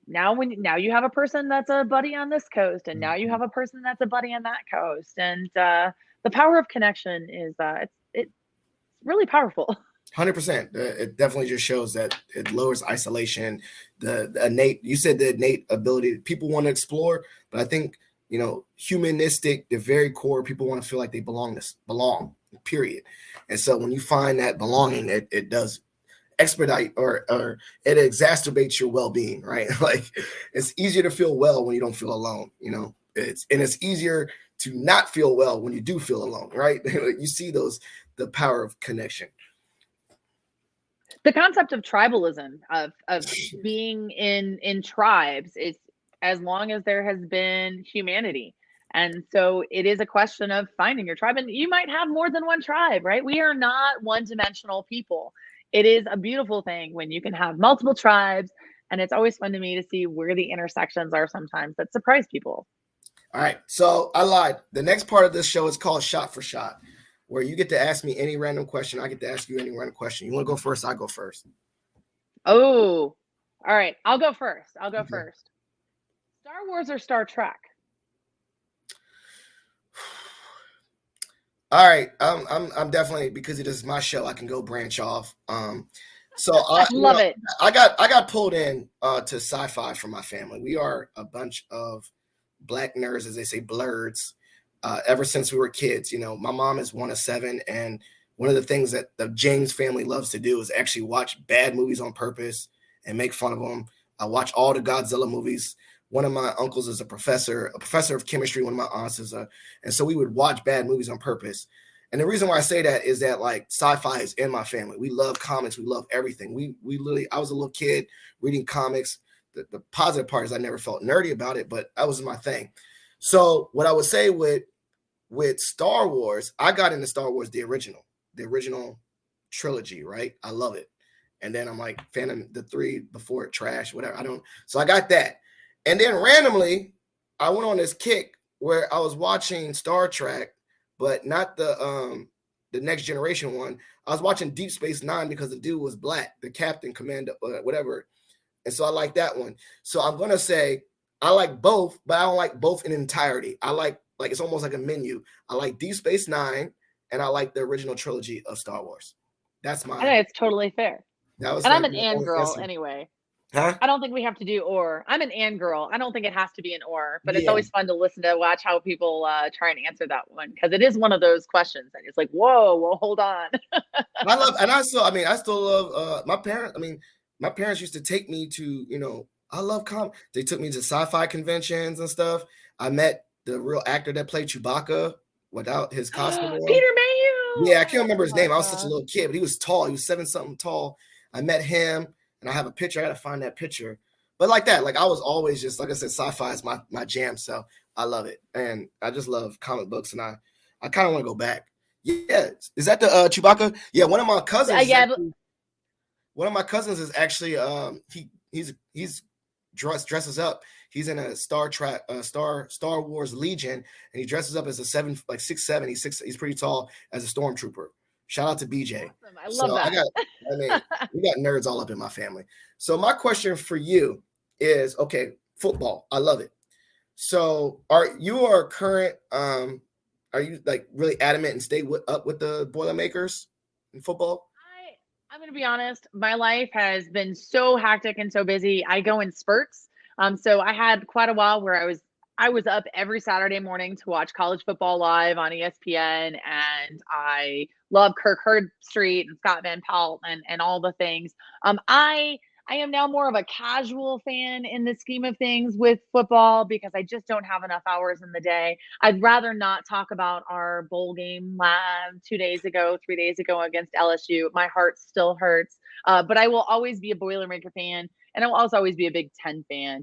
now you have a person that's a buddy on this coast, and now you have a person that's a buddy on that coast, and the power of connection is it's really powerful.
100%. It definitely just shows that it lowers isolation. The innate, you said the innate ability, people want to explore, but I think, humanistic, the very core, people want to feel like they belong, period. And so when you find that belonging, it does expedite or it exacerbates your well-being, right? Like it's easier to feel well when you don't feel alone, it's easier to not feel well when you do feel alone, right? You see the power of connection.
The concept of tribalism, of being in tribes, is as long as there has been humanity. And so it is a question of finding your tribe, and you might have more than one tribe, right? We are not one-dimensional people. It is a beautiful thing when you can have multiple tribes, and it's always fun to me to see where the intersections are sometimes that surprise people.
All right, so I lied. The next part of this show is called Shot for Shot, where you get to ask me any random question. I get to ask you any random question. You want to go first? I go first.
Oh, all right. I'll go first. First. Star Wars or Star Trek?
All right, I'm definitely, because it is my show, I can go branch off. So
I love it.
I got pulled in to sci-fi from my family. We are a bunch of black nerds, as they say, blurs. Ever since we were kids, my mom is one of seven, and one of the things that the James family loves to do is actually watch bad movies on purpose and make fun of them. I watch all the Godzilla movies. One of my uncles is a professor of chemistry. One of my aunts is and so we would watch bad movies on purpose. And the reason why I say that is that, like, sci-fi is in my family. We love comics. We love everything. We literally, I was a little kid reading comics. The positive part is I never felt nerdy about it, but that was my thing. So what I would say with Star Wars, I got into Star Wars the original trilogy, right? I love it. And then I'm like, Phantom, the three before it, trash, whatever. I don't. So I got that. And then randomly, I went on this kick where I was watching Star Trek, but not the Next Generation one. I was watching Deep Space Nine because the dude was black, the captain, commander, whatever. And so I like that one. So I'm gonna say I like both, but I don't like both in entirety. I like it's almost like a menu. I like Deep Space Nine, and I like the original trilogy of Star Wars. That's
I
my
think it's totally fair.
that was
And I'm
like
an
my
and
only
girl
answer.
anyway.
Huh?
I don't think we have to do or. I'm an and girl. I don't think it has to be an or, but it's
Yeah.
always fun to listen to watch how people try and answer that one because it is one of those questions that it's like, whoa, well, hold on.
I love, and I still love my parents. I mean, my parents used to take me to, I love they took me to sci-fi conventions and stuff. I met the real actor that played Chewbacca without his costume on.
Peter Mayhew.
Yeah, I can't remember
Oh
his
my
name. I was such a
gosh.
little kid, but he was tall. He was seven something tall. I met him, and I have a picture. I got to find that picture. But like that, like I was always just, like I said, sci-fi is my jam. So I love it, and I just love comic books, and I kind of want to go back. Yeah, is that the Chewbacca? Yeah,
Yeah,
one of my cousins is actually he's dresses up. He's in a Star Wars Legion, and he dresses up as a 6'7". He's pretty tall as a stormtrooper. Shout out to BJ.
awesome. I love
So
that.
I mean, we got nerds all up in my family. So my question for you is, okay, football. I love it. So are you like really adamant and stay up with the Boilermakers in football?
I'm going to be honest. My life has been so hectic and so busy. I go in spurts. So I had quite a while where I was up every Saturday morning to watch college football live on ESPN, and I love Kirk Herbstreit and Scott Van Pelt and all the things. I am now more of a casual fan in the scheme of things with football because I just don't have enough hours in the day. I'd rather not talk about our bowl game 2 days ago, 3 days ago against LSU. My heart still hurts, but I will always be a Boilermaker fan, and I will also always be a Big Ten fan.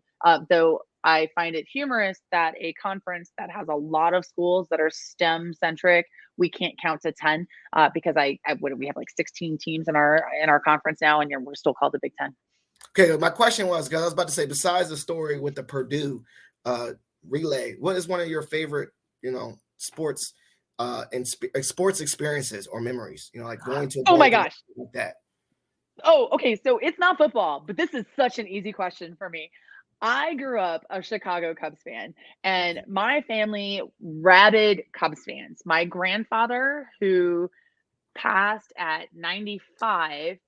Though I find it humorous that a conference that has a lot of schools that are STEM centric, we can't count to 10 because we have like 16 teams in our conference now, and we're still called the Big Ten.
Okay, my question was, because I was about to say, besides the story with the Purdue uh, relay, what is one of your favorite, sports and sports experiences or memories? Like going to a
Oh
bowl
my
game
gosh.
like that.
Oh, okay. So it's not football, but this is such an easy question for me. I grew up a Chicago Cubs fan, and my family rabid Cubs fans. My grandfather, who passed at 95,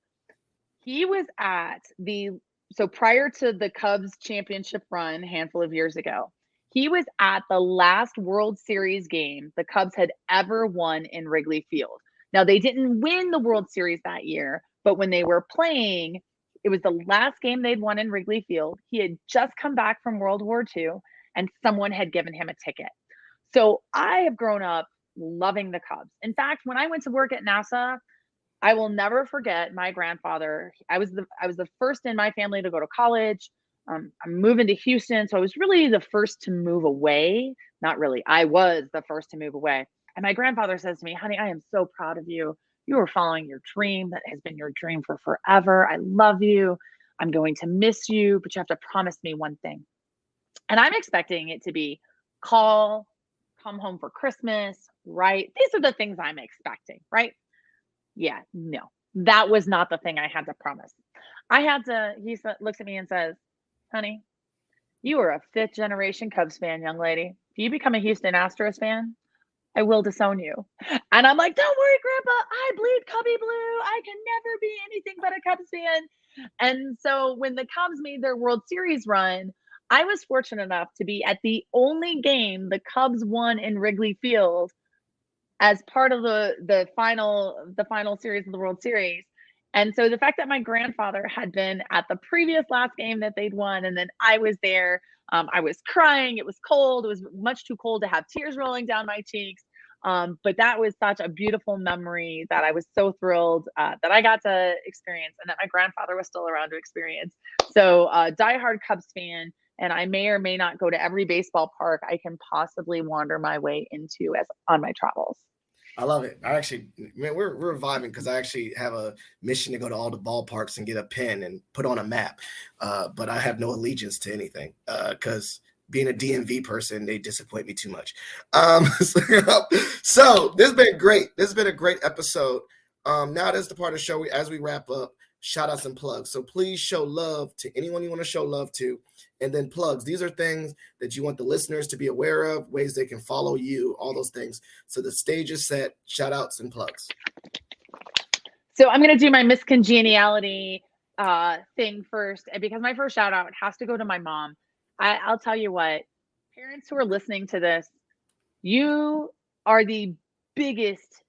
he was at the so prior to the Cubs championship run a handful of years ago, he was at the last World Series game the Cubs had ever won in Wrigley Field. Now, they didn't win the World Series that year, but when they were playing, it was the last game they'd won in Wrigley Field. He had just come back from World War II, and someone had given him a ticket. So I have grown up loving the Cubs. In fact, when I went to work at NASA, I will never forget my grandfather. I was the first in my family to go to college. I'm moving to Houston, so I was really the first to move away. Not really, I was the first to move away. And my grandfather says to me, "Honey, I am so proud of you. You are following your dream that has been your dream for forever. I love you. I'm going to miss you, but you have to promise me one thing." And I'm expecting it to be call, come home for Christmas, right? These are the things I'm expecting, right? Yeah, no, that was not the thing I had to promise. Looks at me and says, "Honey, you are a fifth generation Cubs fan, young lady. Do you become a Houston Astros fan?" I will disown you. And I'm like, don't worry, Grandpa, I bleed Cubby Blue. I can never be anything but a Cubs fan. And so when the Cubs made their World Series run, I was fortunate enough to be at the only game the Cubs won in Wrigley Field as part of the final series of the World Series. And so the fact that my grandfather had been at the previous last game that they'd won, and then I was there, I was crying. It was cold. It was much too cold to have tears rolling down my cheeks. But that was such a beautiful memory that I was so thrilled that I got to experience, and that my grandfather was still around to experience. So, diehard Cubs fan, and I may or may not go to every baseball park I can possibly wander my way into as on my travels.
I love it. I actually, man, we're vibing because I actually have a mission to go to all the ballparks and get a pen and put on a map. But I have no allegiance to anything because being a DMV person, they disappoint me too much. So this has been great. This has been a great episode. Now this is the part of the show as we wrap up. Shout outs and plugs. So please show love to anyone you want to show love to. And then plugs. These are things that you want the listeners to be aware of, ways they can follow you, all those things. So the stage is set. Shout outs and plugs.
So I'm going to do my miscongeniality thing first, because my first shout out has to go to my mom. I'll tell you what, parents who are listening to this, you are the biggest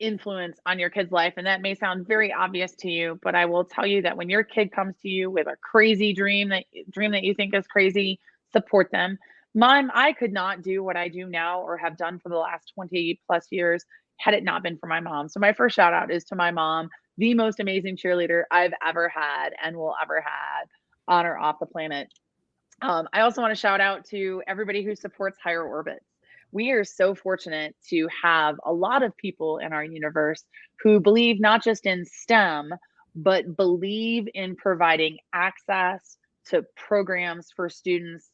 influence on your kid's life. And that may sound very obvious to you, but I will tell you that when your kid comes to you with a crazy dream that you think is crazy, support them. Mom, I could not do what I do now or have done for the last 20 plus years had it not been for my mom. So my first shout out is to my mom, the most amazing cheerleader I've ever had and will ever have on or off the planet. I also want to shout out to everybody who supports Higher Orbits. We are so fortunate to have a lot of people in our universe who believe not just in STEM, but believe in providing access to programs for students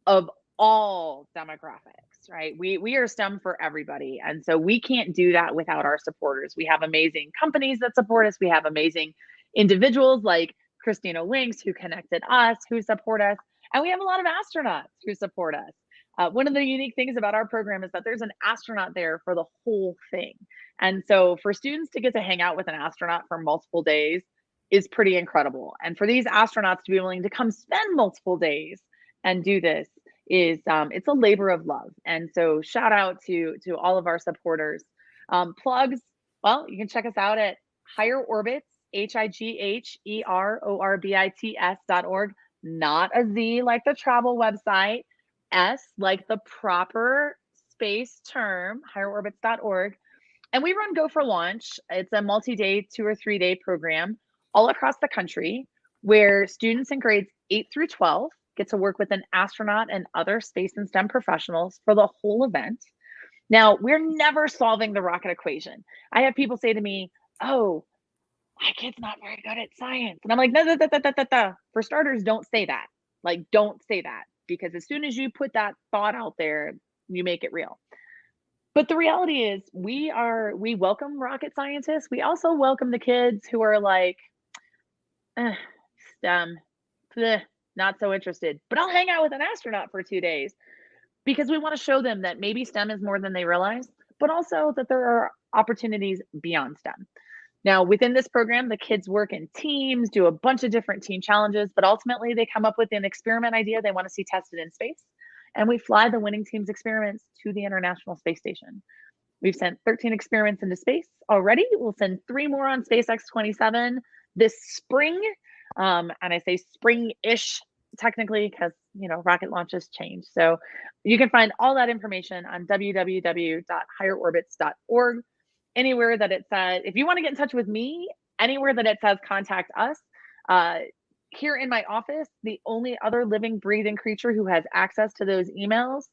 of all demographics, right? We are STEM for everybody. And so we can't do that without our supporters. We have amazing companies that support us. We have amazing individuals like Christina Winks, who connected us, who support us. And we have a lot of astronauts who support us. One of the unique things about our program is that there's an astronaut there for the whole thing. And so for students to get to hang out with an astronaut for multiple days is pretty incredible. And for these astronauts to be willing to come spend multiple days and do this is it's a labor of love. And so shout out to all of our supporters. Plugs, well, you can check us out at Higher Orbits, HIGHERORBITS.org, not a Z like the travel website, S like the proper space term, higherorbits.org. And we run Go for Launch. It's a multi-day 2 or 3 day program all across the country where students in grades 8 through 12 get to work with an astronaut and other space and STEM professionals for the whole event. Now, we're never solving the rocket equation. I have people say to me, oh, my kid's not very good at science. And I'm like, no. For starters, don't say that. Like, don't say that, because as soon as you put that thought out there, you make it real. But the reality is we welcome rocket scientists. We also welcome the kids who are like, STEM, bleh, not so interested, but I'll hang out with an astronaut for 2 days, because we want to show them that maybe STEM is more than they realize, but also that there are opportunities beyond STEM. Now, within this program, the kids work in teams, do a bunch of different team challenges, but ultimately they come up with an experiment idea they want to see tested in space. And we fly the winning team's experiments to the International Space Station. We've sent 13 experiments into space already. We'll send 3 more on SpaceX 27 this spring. And I say spring-ish technically because, rocket launches change. So you can find all that information on www.higherorbits.org. Anywhere that it says, if you want to get in touch with me, anywhere that it says contact us, here in my office, the only other living, breathing creature who has access to those emails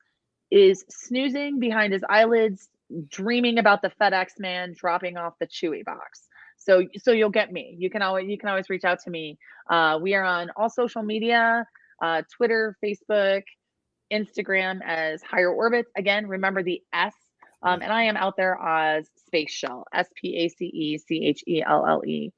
is snoozing behind his eyelids, dreaming about the FedEx man dropping off the Chewy box. So you'll get me. You can always reach out to me. We are on all social media, Twitter, Facebook, Instagram as Higher Orbits. Again, remember the S. And I am out there as Space Shell, SPACECHELLE.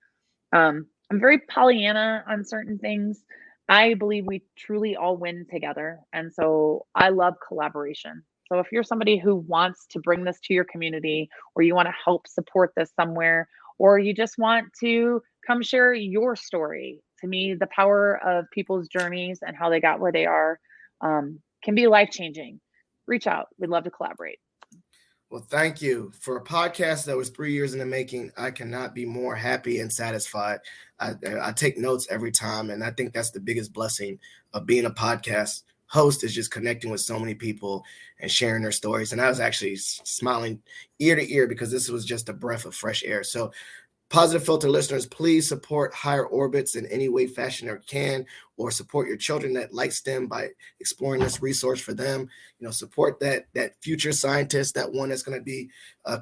I'm very Pollyanna on certain things. I believe we truly all win together. And so I love collaboration. So if you're somebody who wants to bring this to your community, or you want to help support this somewhere, or you just want to come share your story, to me, the power of people's journeys and how they got where they are can be life changing. Reach out. We'd love to collaborate.
Well, thank you. For a podcast that was 3 years in the making, I cannot be more happy and satisfied. I take notes every time, and I think that's the biggest blessing of being a podcast host, is just connecting with so many people and sharing their stories. And I was actually smiling ear to ear because this was just a breath of fresh air. So Positive Filter listeners, please support Higher Orbits in any way, fashion, or can, or support your children that like STEM by exploring this resource for them. Support that future scientist, that one that's going to be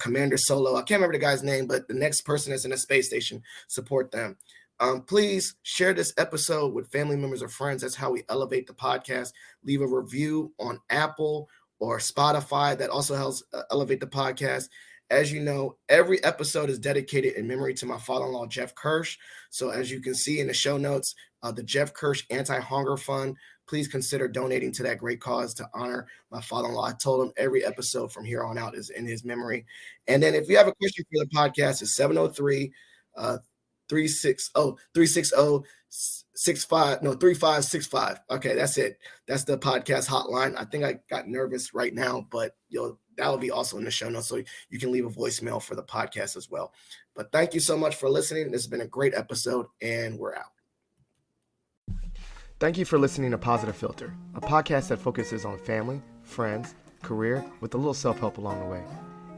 Commander Solo. I can't remember the guy's name, but the next person that's in a space station, support them. Please share this episode with family members or friends. That's how we elevate the podcast. Leave a review on Apple or Spotify. That also helps elevate the podcast. As you know, every episode is dedicated in memory to my father-in-law, Jeff Kirsch. So as you can see in the show notes, the Jeff Kirsch Anti-Hunger Fund, please consider donating to that great cause to honor my father-in-law. I told him every episode from here on out is in his memory. And then if you have a question for the podcast, it's 703 3565. Okay, that's it. That's the podcast hotline. I think I got nervous right now, but that'll be also in the show notes, so you can leave a voicemail for the podcast as well. But thank you so much for listening. This has been a great episode, and we're out. Thank you for listening to Positive Filter, a podcast that focuses on family, friends, career, with a little self-help along the way.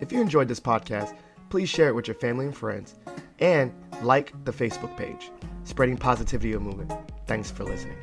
If you enjoyed this podcast, please share it with your family and friends, and like the Facebook page, Spreading Positivity of Movement. Thanks for listening.